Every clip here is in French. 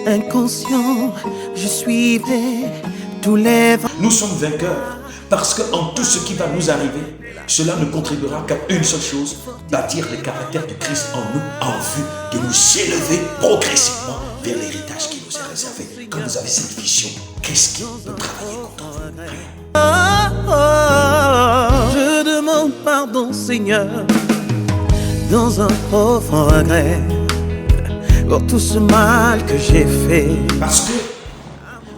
inconscient, je suivrai tous les vents. Nous sommes vainqueurs parce qu'en tout ce qui va nous arriver, cela ne contribuera qu'à une seule chose, bâtir le caractère de Christ en nous, en vue de nous élever progressivement vers l'héritage qui nous est réservé. Quand vous avez cette vision, qu'est-ce qui peut travailler contre vous? Rien. Je demande pardon, Seigneur, dans un profond regret pour tout ce mal que j'ai fait. Parce que,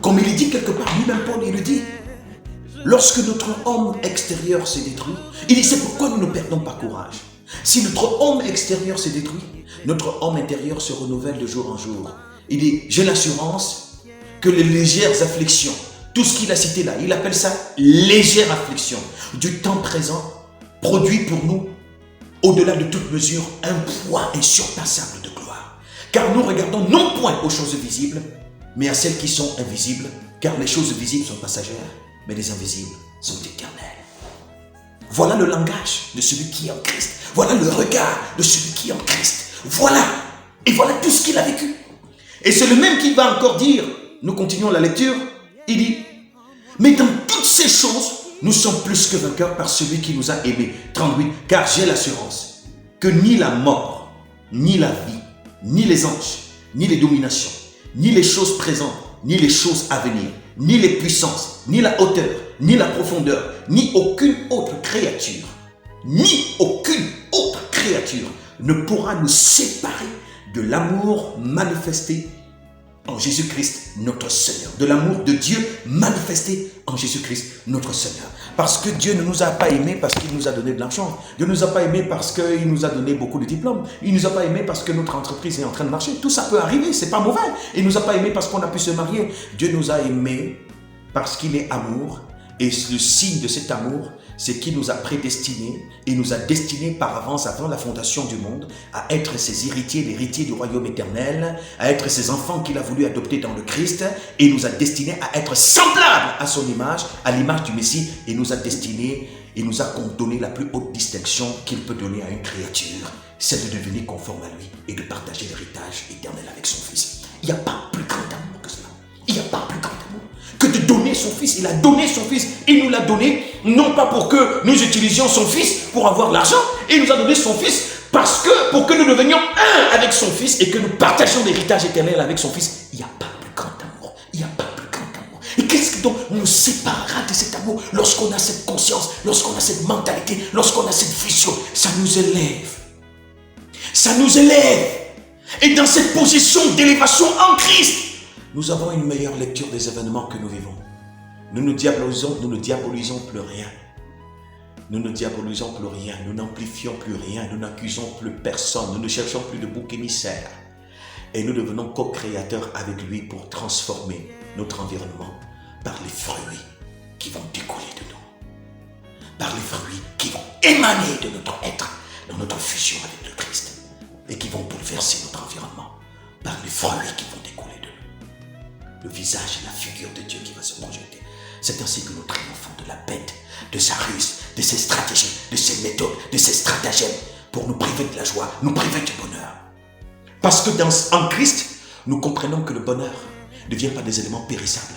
comme il dit quelque part, lui-même Paul, il le dit, lorsque notre homme extérieur s'est détruit, il dit c'est pourquoi nous ne perdons pas courage. Si notre homme extérieur s'est détruit, notre homme intérieur se renouvelle de jour en jour. Il dit, j'ai l'assurance que les légères afflictions, tout ce qu'il a cité là, il appelle ça légère affliction, du temps présent, produit pour nous, au-delà de toute mesure, un poids insurpassable de gloire. Car nous regardons non point aux choses visibles, mais à celles qui sont invisibles, car les choses visibles sont passagères, mais les invisibles sont éternels. Voilà le langage de celui qui est en Christ. Voilà le regard de celui qui est en Christ. Voilà. Et voilà tout ce qu'il a vécu. Et c'est le même qui va encore dire, nous continuons la lecture, il dit, mais dans toutes ces choses, nous sommes plus que vainqueurs par celui qui nous a aimés. 38, car j'ai l'assurance que ni la mort, ni la vie, ni les anges, ni les dominations, ni les choses présentes, ni les choses à venir, ni les puissances, ni la hauteur, ni la profondeur, ni aucune autre créature ne pourra nous séparer de l'amour manifesté en Jésus-Christ notre Seigneur. De l'amour de Dieu manifesté en Jésus-Christ notre Seigneur. Parce que Dieu ne nous a pas aimés parce qu'il nous a donné de l'argent. Dieu ne nous a pas aimés parce qu'il nous a donné beaucoup de diplômes. Il ne nous a pas aimés parce que notre entreprise est en train de marcher. Tout ça peut arriver, c'est pas mauvais. Il ne nous a pas aimés parce qu'on a pu se marier. Dieu nous a aimés parce qu'il est amour. Et le signe de cet amour, c'est qu'il nous a prédestinés et nous a destinés par avance, avant la fondation du monde, à être ses héritiers, l'héritier du royaume éternel, à être ses enfants qu'il a voulu adopter dans le Christ, et nous a destinés à être semblables à son image, à l'image du Messie, et nous a destinés, et nous a donné la plus haute distinction qu'il peut donner à une créature, c'est de devenir conforme à lui et de partager l'héritage éternel avec son Fils. Il n'y a pas plus grand amour que cela. Il n'y a pas plus grand amour que de donner son Fils. Il a donné son Fils. Il nous l'a donné, non pas pour que nous utilisions son Fils pour avoir l'argent. Il nous a donné son Fils parce que, pour que nous devenions un avec son Fils et que nous partagions l'héritage éternel avec son Fils. Il n'y a pas plus grand amour. Il n'y a pas plus grand amour. Et qu'est-ce qui donc nous séparera de cet amour lorsqu'on a cette conscience, lorsqu'on a cette mentalité, lorsqu'on a cette vision? Ça nous élève. Ça nous élève. Et dans cette position d'élévation en Christ, nous avons une meilleure lecture des événements que nous vivons. Nous ne diabolisons plus rien. Nous ne diabolisons plus rien. Nous n'amplifions plus rien. Nous n'accusons plus personne. Nous ne cherchons plus de bouc émissaire. Et nous devenons co-créateurs avec lui pour transformer notre environnement par les fruits qui vont découler de nous. Par les fruits qui vont émaner de notre être dans notre fusion avec le Christ. Et qui vont bouleverser notre environnement par les fruits qui vont découler de nous. Le visage et la figure de Dieu qui va se projeter. C'est ainsi que nous triomphons de la bête, de sa ruse, de ses stratégies, de ses méthodes, de ses stratagèmes pour nous priver de la joie, nous priver du bonheur. Parce que en Christ, nous comprenons que le bonheur ne vient pas des éléments périssables.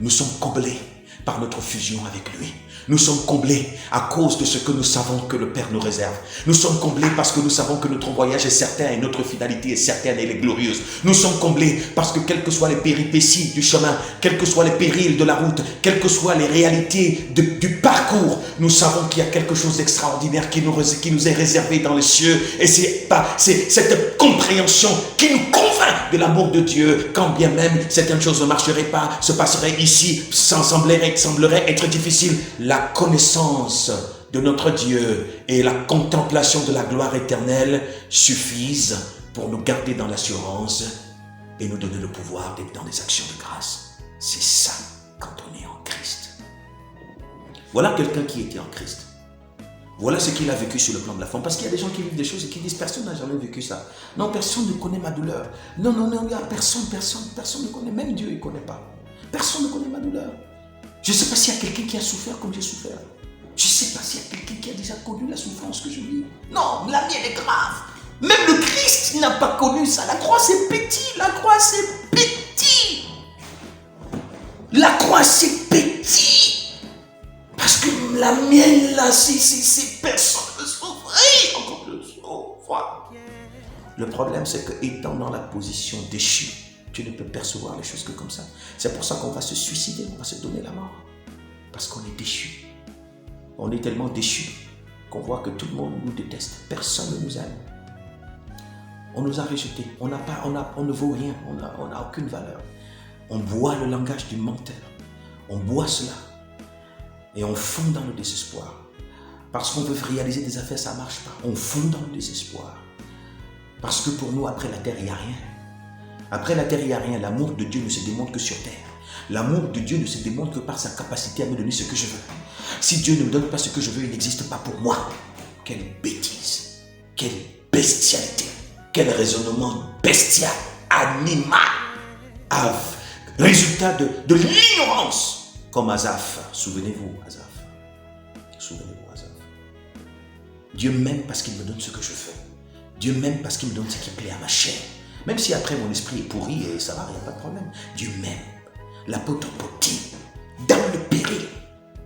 Nous sommes comblés par notre fusion avec lui. Nous sommes comblés à cause de ce que nous savons que le Père nous réserve. Nous sommes comblés parce que nous savons que notre voyage est certain et notre finalité est certaine et elle est glorieuse. Nous sommes comblés parce que quelles que soient les péripéties du chemin, quels que soient les périls de la route, quelles que soient les réalités du parcours, nous savons qu'il y a quelque chose d'extraordinaire qui nous est réservé dans les cieux. Et c'est cette compréhension qui nous convainc de l'amour de Dieu, quand bien même certaines choses ne marcheraient pas, se passeraient ici, semblerait être difficile. La connaissance de notre Dieu et la contemplation de la gloire éternelle suffisent pour nous garder dans l'assurance et nous donner le pouvoir d'être dans des actions de grâce. C'est ça quand on est en Christ. Voilà quelqu'un qui était en Christ. Voilà ce qu'il a vécu sur le plan de la forme. Parce qu'il y a des gens qui vivent des choses et qui disent personne n'a jamais vécu ça. Non, personne ne connaît ma douleur. Non, personne ne connaît. Même Dieu, il ne connaît pas. Personne ne connaît ma douleur. Je ne sais pas s'il y a quelqu'un qui a souffert comme j'ai souffert. Je ne sais pas s'il y a quelqu'un qui a déjà connu la souffrance que je vis. Non, la mienne est grave. Même le Christ n'a pas connu ça. La croix, c'est petit. La croix, c'est petit. moi c'est petit. Parce que la mienne là, c'est personne ne souffrir. Encore je souffre. Le problème c'est que étant dans la position déchue, tu ne peux percevoir les choses que comme ça. C'est pour ça qu'on va se suicider, on va se donner la mort. Parce qu'on est déchu. On est tellement déchu qu'on voit que tout le monde nous déteste. Personne ne nous aime. On nous a rejetés. On ne vaut rien. On n'a aucune valeur. On boit le langage du menteur. On boit cela. Et on fond dans le désespoir. Parce qu'on veut réaliser des affaires, ça ne marche pas. On fond dans le désespoir. Parce que pour nous, après la terre, il n'y a rien. Après la terre, il n'y a rien. L'amour de Dieu ne se démontre que sur terre. L'amour de Dieu ne se démontre que par sa capacité à me donner ce que je veux. Si Dieu ne me donne pas ce que je veux, il n'existe pas pour moi. Quelle bêtise. Quelle bestialité. Quel raisonnement bestial, animal. Résultat de l'ignorance. Comme Asaph. Souvenez-vous, Asaph. Souvenez-vous, Asaph. Dieu m'aime parce qu'il me donne ce que je veux. Dieu m'aime parce qu'il me donne ce qui plaît à ma chair. Même si après mon esprit est pourri et ça va, il n'y a pas de problème. Dieu m'aime. L'apôtre Paul dit, dans le péril,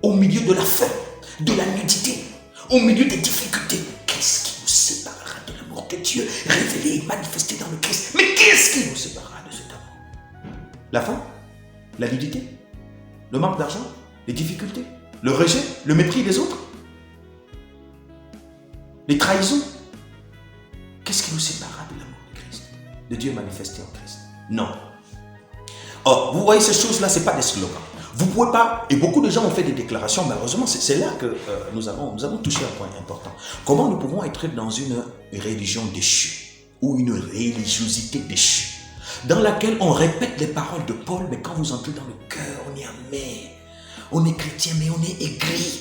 au milieu de la faim, de la nudité, au milieu des difficultés, qu'est-ce qui nous séparera de l'amour de Dieu révélé et manifesté dans le Christ? Mais qu'est-ce qui nous séparera de cet amour? La faim, la nudité, le manque d'argent, les difficultés, le rejet, le mépris des autres, les trahisons. Qu'est-ce qui nous séparera de l'amour de Christ, de Dieu manifesté en Christ? Non. Oh, vous voyez ces choses-là, ce n'est pas des slogans. Vous ne pouvez pas, et beaucoup de gens ont fait des déclarations, malheureusement, c'est là que nous avons touché un point important. Comment nous pouvons être dans une religion déchue, ou une religiosité déchue, dans laquelle on répète les paroles de Paul, mais quand vous entrez dans le cœur, on est amer. On est chrétien, mais on est aigri.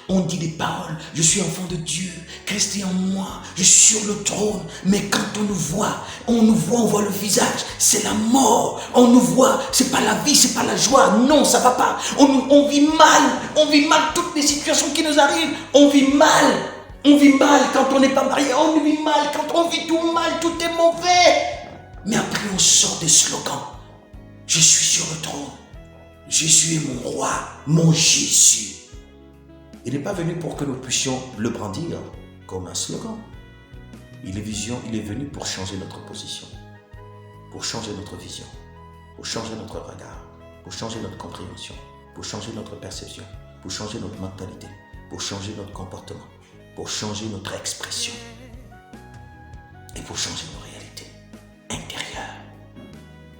On dit des paroles, je suis enfant de Dieu, Christ est en moi, je suis sur le trône. Mais quand on nous voit, on voit le visage, c'est la mort. On nous voit, c'est pas la vie, c'est pas la joie. Non, ça va pas. On vit mal toutes les situations qui nous arrivent. On vit mal quand on n'est pas marié, on vit mal quand on vit tout mal, tout est mauvais. Mais après on sort des slogans. Je suis sur le trône, Jésus est mon roi, mon Jésus. Il n'est pas venu pour que nous puissions le brandir comme un slogan. Il est venu pour changer notre position, pour changer notre vision, pour changer notre regard, pour changer notre compréhension, pour changer notre perception, pour changer notre mentalité, pour changer notre comportement, pour changer notre expression et pour changer nos réalités intérieures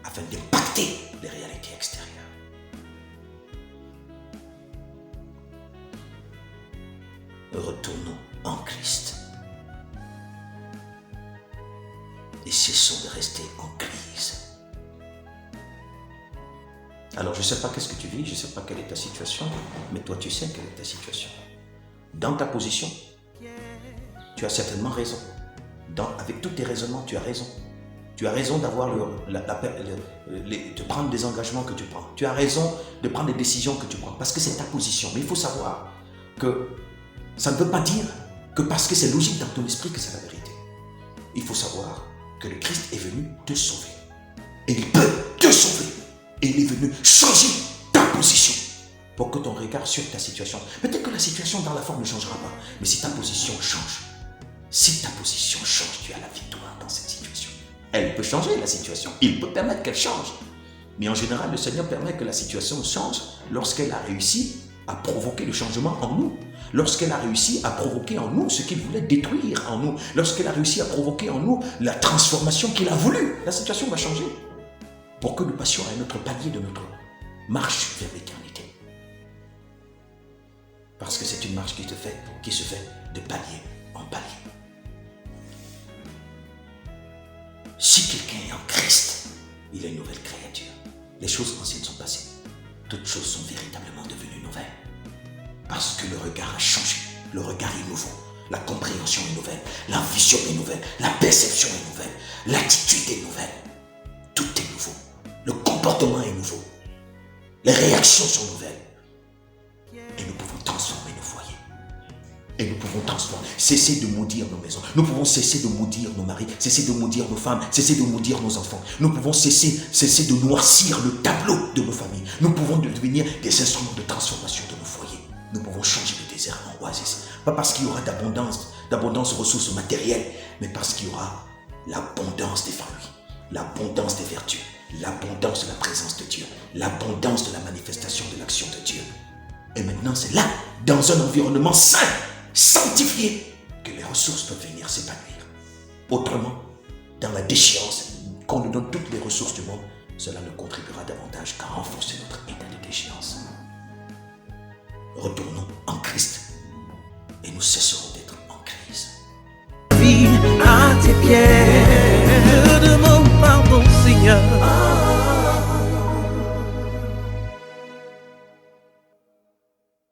afin d'impacter les réalités extérieures. Retournons en Christ et cessons de rester en crise. Alors je ne sais pas qu'est-ce que tu vis, je ne sais pas quelle est ta situation, mais toi tu sais quelle est ta situation. Dans ta position, tu as certainement raison. Avec tous tes raisonnements, tu as raison. Tu as raison d'avoir de prendre des engagements que tu prends. Tu as raison de prendre des décisions que tu prends, parce que c'est ta position. Mais il faut savoir que ça ne veut pas dire que parce que c'est logique dans ton esprit que c'est la vérité. Il faut savoir que le Christ est venu te sauver. Et il peut te sauver. Et il est venu changer ta position pour que ton regard sur ta situation. Peut-être que la situation dans la forme ne changera pas. Mais si ta position change, tu as la victoire dans cette situation. Elle peut changer la situation. Il peut permettre qu'elle change. Mais en général, le Seigneur permet que la situation change lorsqu'elle a réussi à provoquer le changement en nous. Lorsqu'elle a réussi à provoquer en nous ce qu'il voulait détruire en nous. Lorsqu'elle a réussi à provoquer en nous la transformation qu'il a voulu. La situation va changer pour que nous passions à un autre palier de notre marche vers l'éternité. Parce que c'est une marche qui se fait de palier en palier. Si quelqu'un est en Christ, il est une nouvelle créature. Les choses anciennes sont passées. Toutes choses sont véritablement devenues nouvelles. Parce que le regard a changé. Le regard est nouveau. La compréhension est nouvelle. La vision est nouvelle. La perception est nouvelle. L'attitude est nouvelle. Tout est nouveau. Le comportement est nouveau. Les réactions sont nouvelles. Et nous pouvons transformer nos foyers. Et nous pouvons pouvons transformer, cesser de maudire nos maisons. Nous pouvons cesser de maudire nos maris, cesser de maudire nos femmes, cesser de maudire nos enfants. Nous pouvons cesser de noircir le tableau de nos familles. Nous pouvons devenir des instruments de transformation de nos foyers. Nous pouvons changer le désert en oasis. Pas parce qu'il y aura d'abondance de ressources matérielles, mais parce qu'il y aura l'abondance des fruits, l'abondance des vertus, l'abondance de la présence de Dieu, l'abondance de la manifestation de l'action de Dieu. Et maintenant, c'est là, dans un environnement sain, sanctifié, que les ressources peuvent venir s'épanouir. Autrement, dans la déchéance, qu'on nous donne toutes les ressources du monde, cela ne contribuera davantage qu'à renforcer notre état de déchéance. Retournons en Christ et nous cesserons d'être en crise. Vie à tes pieds, je demande pardon, Seigneur.